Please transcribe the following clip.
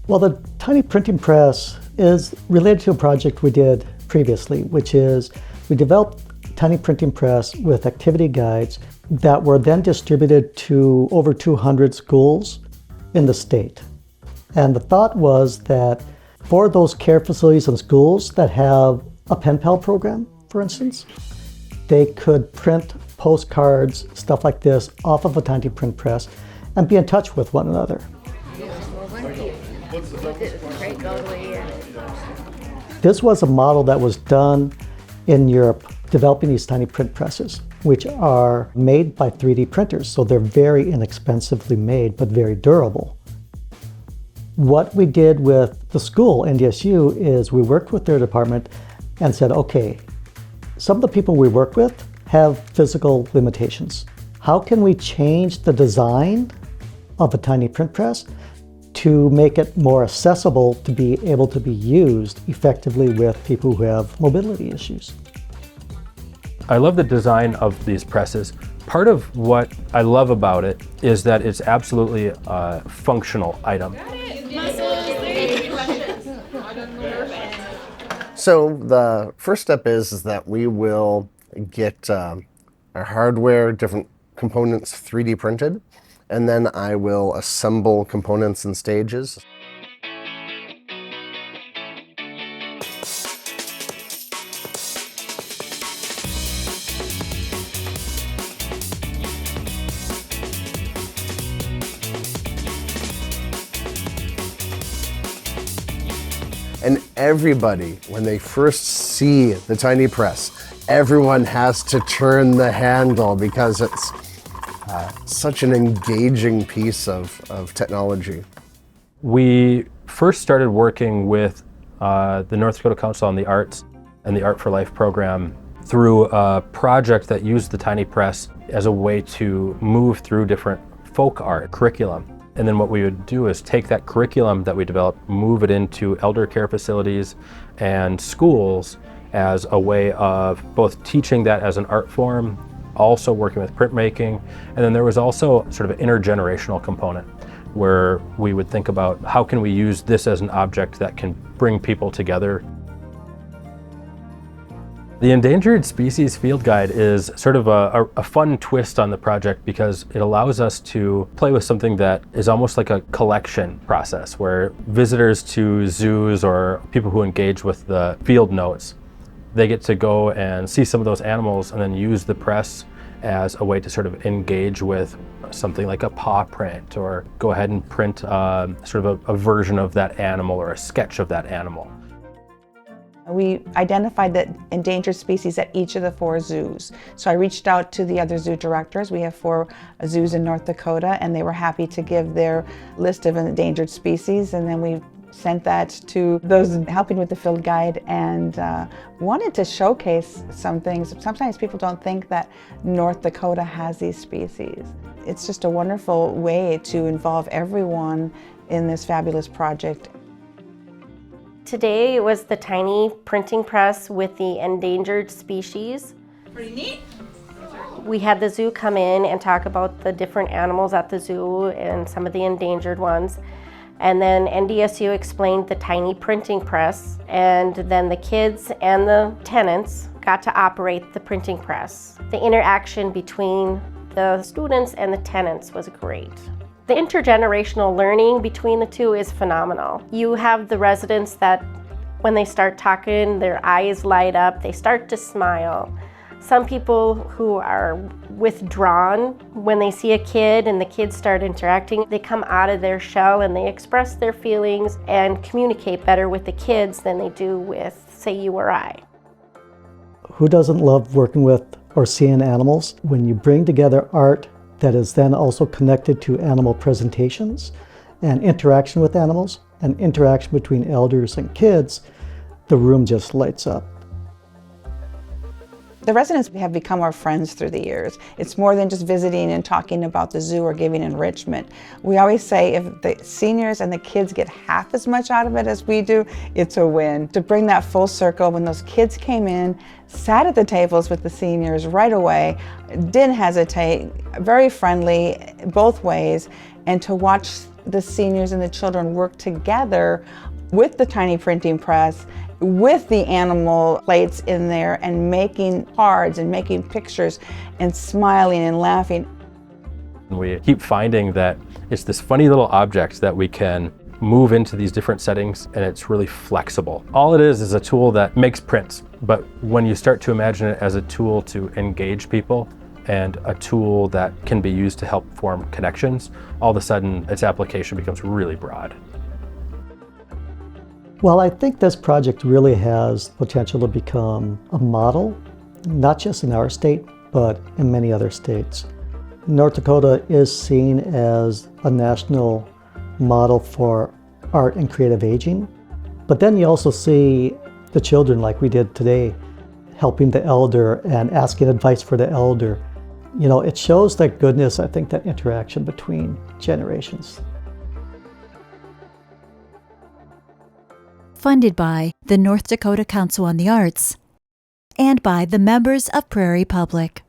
Well, the tiny printing press is related to a project we did previously, which is we developed tiny printing press with activity guides that were then distributed to over 200 schools in the state. And the thought was that for those care facilities and schools that have a pen pal program, for instance, they could print postcards, stuff like this, off of a tiny print press and be in touch with one another. This was a model that was done in Europe, developing these tiny print presses, which are made by 3D printers, so they're very inexpensively made, but very durable. What we did with the school, NDSU, is we worked with their department and said, okay, some of the people we work with have physical limitations. How can we change the design of a tiny print press to make it more accessible to be able to be used effectively with people who have mobility issues? I love the design of these presses. Part of what I love about it is that it's absolutely a functional item. So the first step is that we will get our hardware, different components 3D printed, and then I will assemble components and stages. And everybody, when they first see the tiny press, everyone has to turn the handle because it's such an engaging piece of technology. We first started working with the North Dakota Council on the Arts and the Art for Life program through a project that used the tiny press as a way to move through different folk art curriculum. And then what we would do is take that curriculum that we developed, move it into elder care facilities and schools as a way of both teaching that as an art form, also working with printmaking. And then there was also sort of an intergenerational component where we would think about how can we use this as an object that can bring people together. The Endangered Species Field Guide is sort of a fun twist on the project because it allows us to play with something that is almost like a collection process where visitors to zoos or people who engage with the field notes, they get to go and see some of those animals and then use the press as a way to sort of engage with something like a paw print or go ahead and print sort of a version of that animal or a sketch of that animal. We identified the endangered species at each of the 4 zoos. So I reached out to the other zoo directors. We have 4 zoos in North Dakota, and they were happy to give their list of endangered species. And then we sent that to those helping with the field guide and wanted to showcase some things. Sometimes people don't think that North Dakota has these species. It's just a wonderful way to involve everyone in this fabulous project. Today was the tiny printing press with the endangered species. Pretty neat. We had the zoo come in and talk about the different animals at the zoo and some of the endangered ones. And then NDSU explained the tiny printing press, and then the kids and the tenants got to operate the printing press. The interaction between the students and the tenants was great. The intergenerational learning between the two is phenomenal. You have the residents that when they start talking, their eyes light up, they start to smile. Some people who are withdrawn, when they see a kid and the kids start interacting, they come out of their shell and they express their feelings and communicate better with the kids than they do with, say, you or I. Who doesn't love working with or seeing animals? When you bring together art that is then also connected to animal presentations and interaction with animals and interaction between elders and kids, the room just lights up. The residents have become our friends through the years. It's more than just visiting and talking about the zoo or giving enrichment. We always say if the seniors and the kids get half as much out of it as we do, it's a win. To bring that full circle, when those kids came in, sat at the tables with the seniors right away, didn't hesitate, very friendly both ways, and to watch the seniors and the children work together with the tiny printing press, with the animal plates in there, and making cards and making pictures and smiling and laughing. We keep finding that it's this funny little object that we can move into these different settings, and it's really flexible. All it is a tool that makes prints, but when you start to imagine it as a tool to engage people and a tool that can be used to help form connections, all of a sudden its application becomes really broad. Well, I think this project really has potential to become a model, not just in our state, but in many other states. North Dakota is seen as a national model for art and creative aging. But then you also see the children, like we did today, helping the elder and asking advice for the elder. You know, it shows that goodness, I think, that interaction between generations. Funded by the North Dakota Council on the Arts and by the members of Prairie Public.